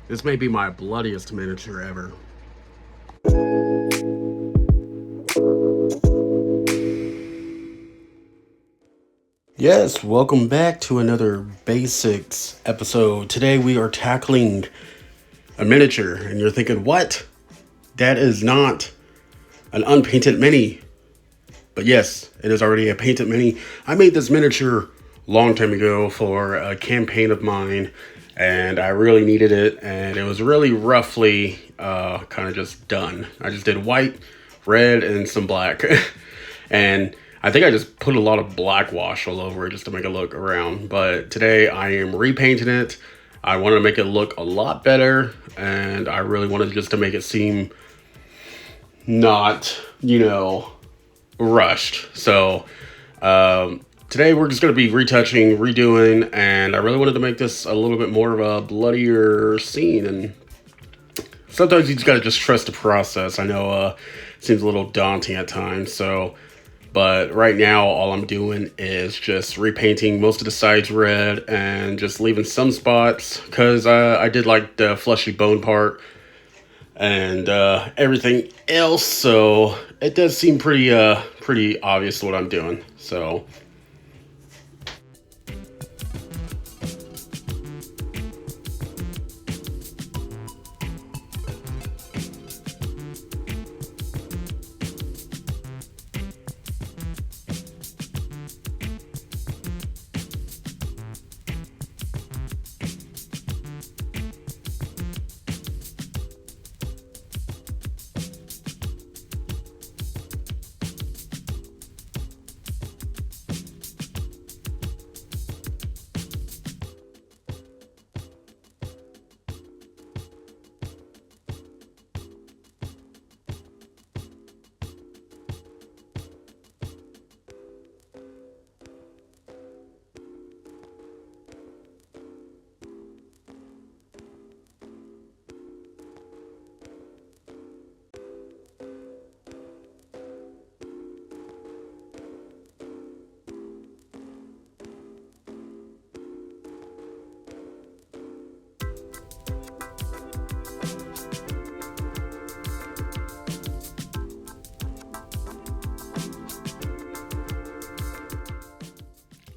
This may be my bloodiest miniature ever. Yes, welcome back to another basics episode. Today we are tackling a miniature, and you're thinking, what? That is not an unpainted mini. But yes, it is already a painted mini. I made this miniature a long time ago for a campaign of mine, and I really needed it, and it was really roughly kind of just done. I just did white, red, and some black. And I think I just put a lot of black wash all over it just to make it look around. But today I am repainting it. I wanted to make it look a lot better, and I really wanted just to make it seem not, rushed. So today we're just going to be retouching, redoing, and I really wanted to make this a little bit more of a bloodier scene. And sometimes you just got to just trust the process. I know it seems a little daunting at times. But right now all I'm doing is just repainting most of the sides red and just leaving some spots because I did like the fleshy bone part and everything else, so it does seem pretty obvious what I'm doing. So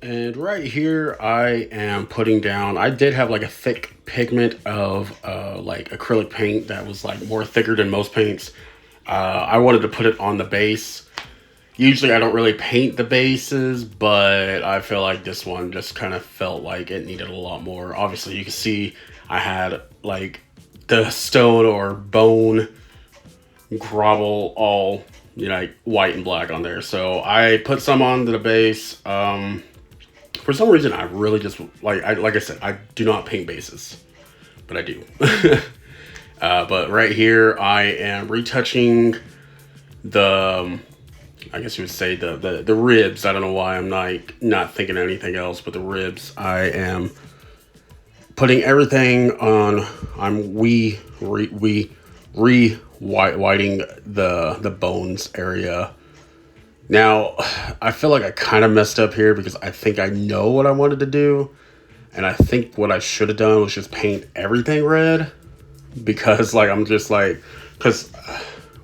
and right here I am putting down, I did have like a thick pigment of like acrylic paint that was like more thicker than most paints. I wanted to put it on the base. Usually I don't really paint the bases, but I feel like this one just kind of felt like it needed a lot more. Obviously you can see I had like the stone or bone grovel all, like white and black on there. So I put some onto the base. For some reason I really just like I said, I do not paint bases, but I do. But right here I am retouching the I guess you would say the ribs. I don't know why I'm not thinking anything else, but the ribs. I am putting everything on. I'm whiting the bones area. Now, I feel like I kind of messed up here because I think I know what I wanted to do, and I think what I should have done was just paint everything red because I'm just because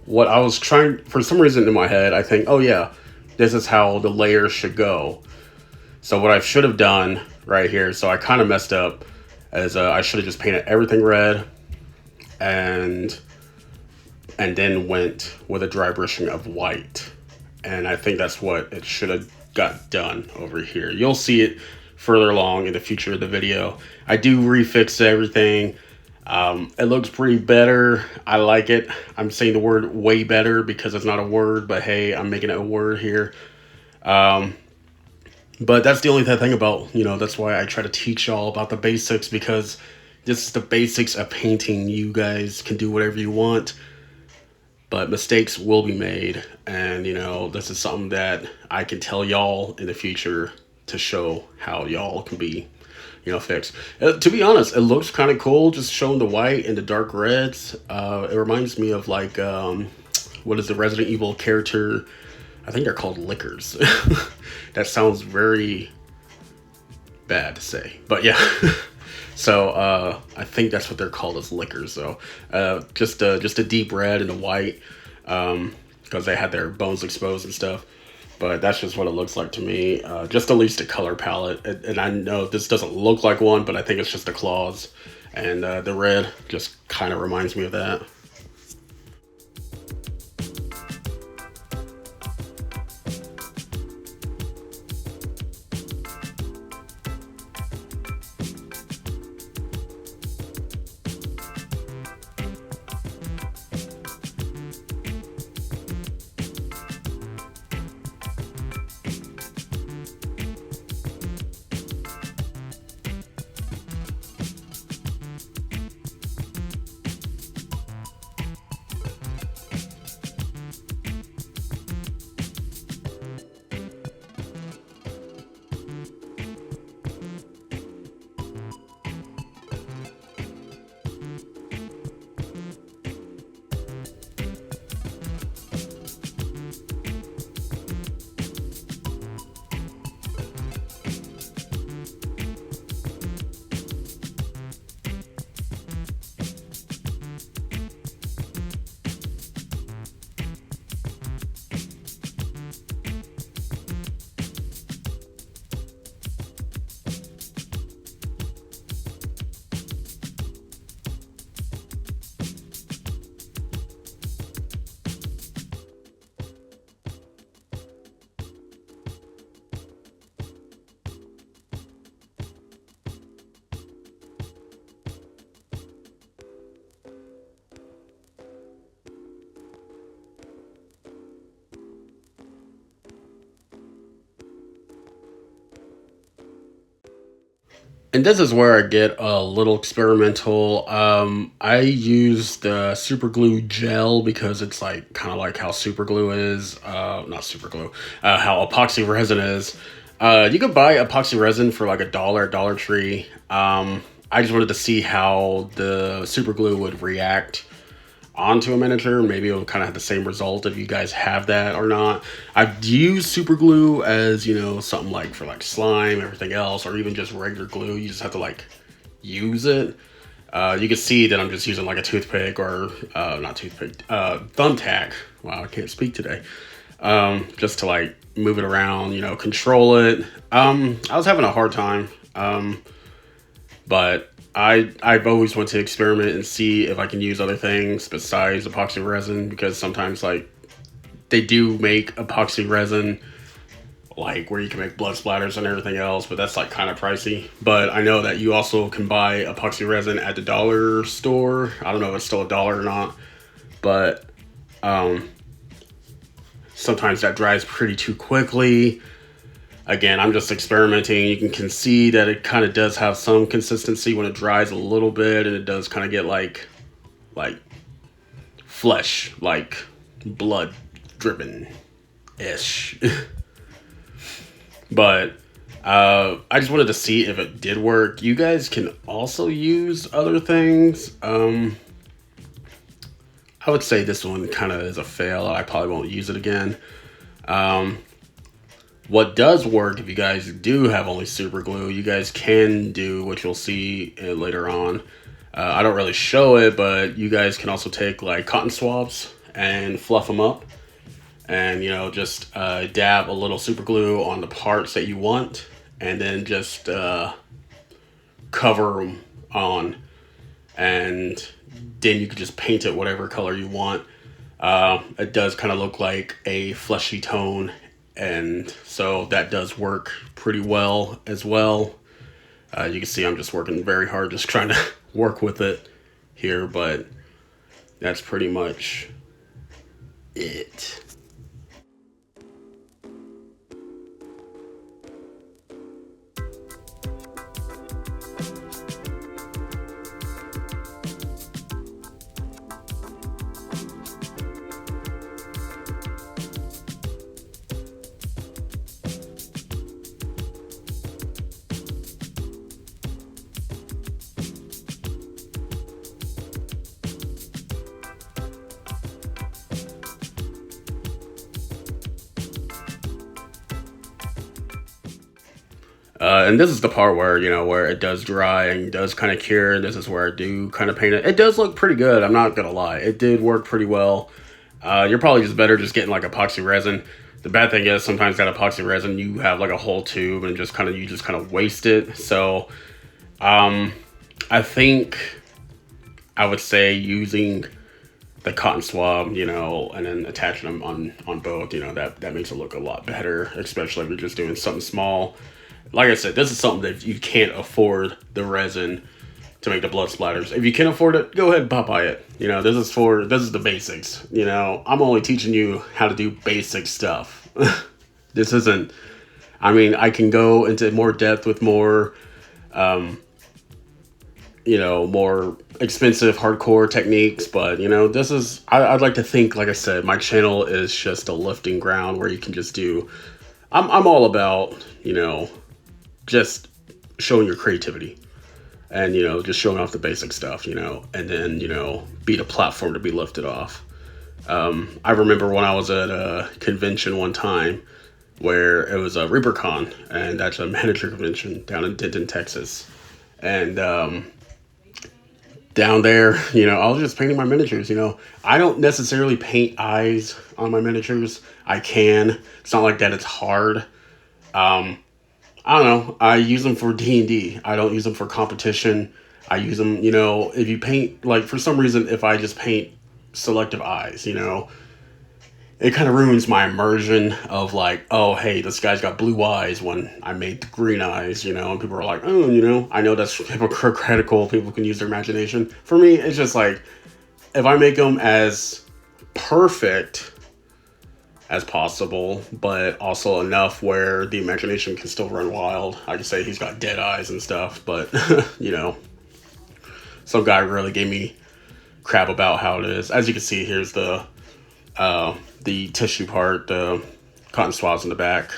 what I was trying, for some reason in my head, I think, oh yeah, this is how the layers should go. So what I should have done right here, so I kind of messed up, is I should have just painted everything red and then went with a dry brushing of white. And I think that's what it should have got done over here. You'll see it further along in the future of the video. I do refix everything. It looks pretty better. I like it. I'm saying the word way better because it's not a word, but hey, I'm making it a word here. But that's the only thing about, that's why I try to teach y'all about the basics, because this is the basics of painting. You guys can do whatever you want, but mistakes will be made. And, this is something that I can tell y'all in the future to show how y'all can be, fixed. To be honest, it looks kind of cool just showing the white and the dark reds. It reminds me of what is the Resident Evil character? I think they're called liquors. That sounds very bad to say, but yeah. So I think that's what they're called as liquors. So just a deep red and a white, because they had their bones exposed and stuff. But that's just what it looks like to me. Just at least a color palette, and I know this doesn't look like one, but I think it's just the claws, and the red just kind of reminds me of that. And this is where I get a little experimental. I use the super glue gel because it's like kind of like how super glue is. Not super glue. How epoxy resin is. You could buy epoxy resin for like a dollar at Dollar Tree. I just wanted to see how the super glue would react onto a miniature. Maybe it'll kind of have the same result if you guys have that or not. I've used super glue as, something like for like slime, everything else, or even just regular glue. You just have to like use it. You can see that I'm just using like a toothpick or not toothpick, thumbtack. Wow, I can't speak today. Just to like move it around, control it. I was having a hard time. But I've always wanted to experiment and see if I can use other things besides epoxy resin, because sometimes like they do make epoxy resin like where you can make blood splatters and everything else, but that's like kind of pricey. But I know that you also can buy epoxy resin at the dollar store. I don't know if it's still a dollar or not, but um, sometimes that dries pretty too quickly. Again, I'm just experimenting. You can see that it kind of does have some consistency when it dries a little bit, and it does kind of get like flesh, like blood dripping ish. But I just wanted to see if it did work. You guys can also use other things. I would say this one kind of is a fail. I probably won't use it again. Um, what does work, if you guys do have only super glue, you guys can do what you'll see later on. I don't really show it, but you guys can also take like cotton swabs and fluff them up, and just dab a little super glue on the parts that you want, and then just cover them on, and then you can just paint it whatever color you want. It does kind of look like a fleshy tone, and so that does work pretty well as well. You can see I'm just working very hard, just trying to work with it here, but that's pretty much it. And this is the part where, where it does dry and does kind of cure. And this is where I do kind of paint it. It does look pretty good. I'm not going to lie. It did work pretty well. You're probably just better just getting like epoxy resin. The bad thing is sometimes that epoxy resin, you have like a whole tube and you just kind of waste it. So, I think I would say using the cotton swab, and then attaching them on both, that makes it look a lot better, especially if you're just doing something small. Like I said, this is something that you can't afford the resin to make the blood splatters. If you can afford it, go ahead and pop by it. This is the basics. I'm only teaching you how to do basic stuff. This isn't, I mean, I can go into more depth with more, more expensive hardcore techniques, but I'd like to think, like I said, my channel is just a lifting ground where you can just do, I'm all about, just showing your creativity and, just showing off the basic stuff, and then, be the platform to be lifted off. I remember when I was at a convention one time where it was a ReaperCon, and that's a manager convention down in Denton, Texas. And, down there, I was just painting my miniatures, I don't necessarily paint eyes on my miniatures. I can. It's not like that it's hard. I don't know. I use them for D&D. I don't use them for competition. I use them, if you paint, like, for some reason, if I just paint selective eyes, it kind of ruins my immersion of like, oh, hey, this guy's got blue eyes when I made the green eyes, and people are like, oh, I know that's hypocritical. People can use their imagination. For me, it's just like, if I make them as perfect as possible, but also enough where the imagination can still run wild. I can say he's got dead eyes and stuff, but, some guy really gave me crap about how it is. As you can see, here's the tissue part, the cotton swabs in the back.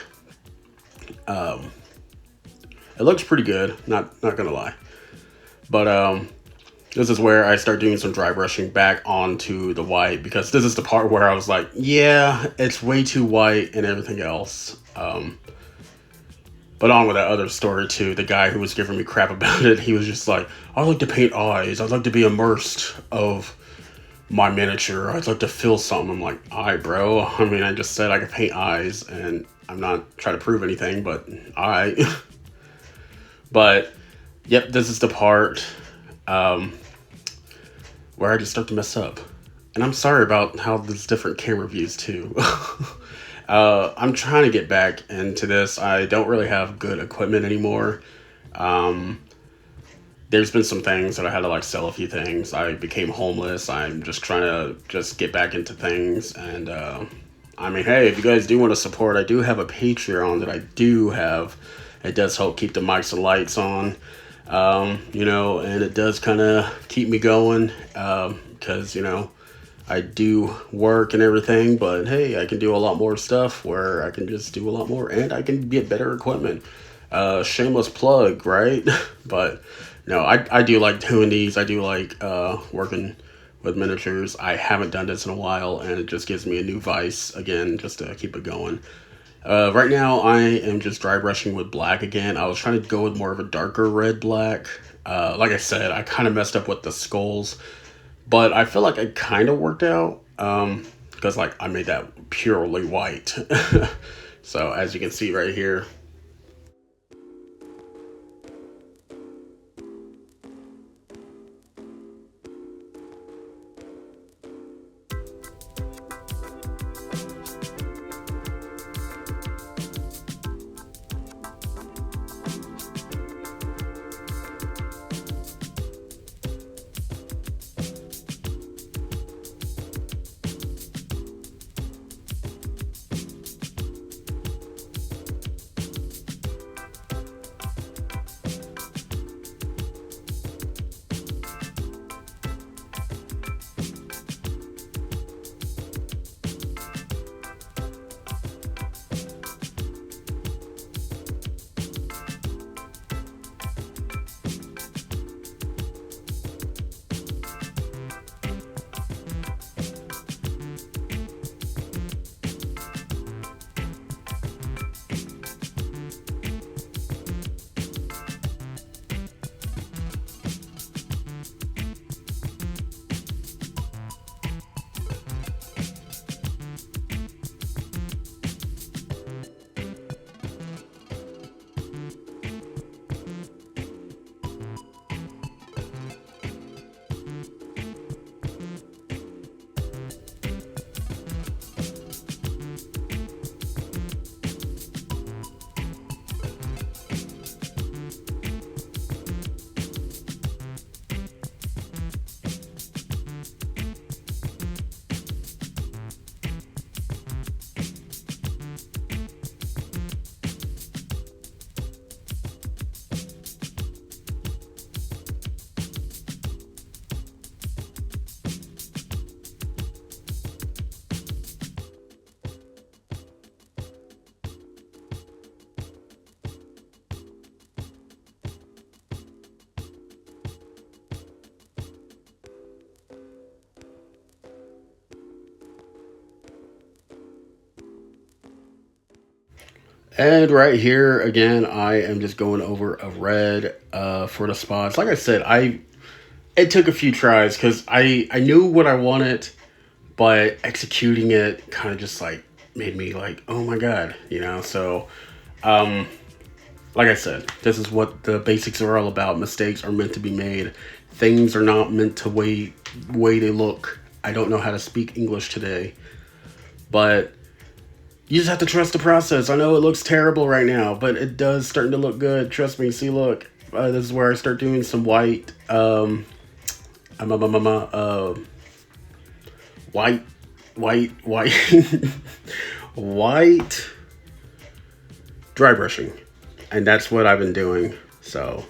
It looks pretty good, not gonna lie. But this is where I start doing some dry brushing back onto the white, because this is the part where I was like, yeah, it's way too white and everything else. But on with that other story too, the guy who was giving me crap about it, he was just like, I like to paint eyes. I'd like to be immersed of my miniature. I'd like to feel something. I'm like, all right, bro. I mean, I just said I could paint eyes, and I'm not trying to prove anything, but all right. But, yep, this is the part where I just start to mess up. And I'm sorry about how there's different camera views, too. I'm trying to get back into this. I don't really have good equipment anymore. There's been some things that I had to like sell a few things. I became homeless. I'm just trying to just get back into things. And I mean, hey, if you guys do want to support, I do have a Patreon that I do have. It does help keep the mics and lights on, and it does kind of keep me going because, I do work and everything, but hey, I can do a lot more stuff where I can just do a lot more, and I can get better equipment. Shameless plug, right? But no, I do like doing these. I do like working with miniatures. I haven't done this in a while, and it just gives me a new vice again, just to keep it going. Right now, I am just dry brushing with black again. I was trying to go with more of a darker red black. Like I said, I kind of messed up with the skulls, but I feel like it kind of worked out because like I made that purely white. So as you can see right here, And right here again, I am just going over a red for the spots. Like I said, I it took a few tries because I knew what I wanted, but executing it kind of just like made me like, oh my god, you know. So, um, like I said, this is what the basics are all about. Mistakes are meant to be made. Things are not meant to way they look. I don't know how to speak English today, but you just have to trust the process. I know it looks terrible right now, but it does starting to look good. Trust me. See, look, this is where I start doing some white, um, um, um, um, uh, uh, white, white, white dry brushing, and that's what I've been doing. So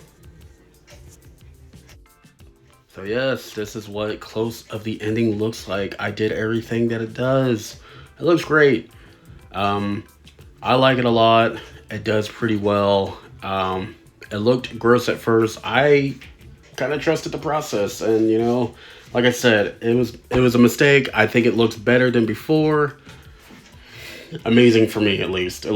yes, this is what close of the ending looks like. I did everything that it does. It looks great. Um, I like it a lot. It does pretty well. It looked gross at first. I kind of trusted the process, and you know, like I said, it was a mistake. I think it looks better than before. Amazing for me, at least.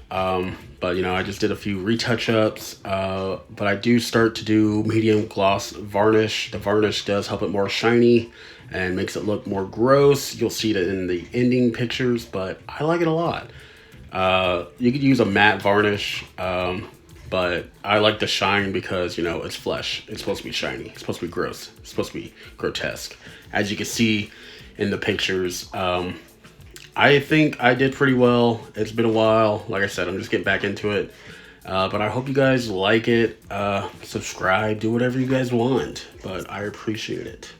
But you know, I just did a few retouch ups. But I do start to do medium gloss varnish. The varnish does help it more shiny and makes it look more gross. You'll see it in the ending pictures, but I like it a lot. You could use a matte varnish, but I like the shine because you know it's flesh. It's supposed to be shiny. It's supposed to be gross. It's supposed to be grotesque. As you can see in the pictures, I think I did pretty well. It's been a while. Like I said, I'm just getting back into it. But I hope you guys like it. Subscribe, do whatever you guys want. But I appreciate it.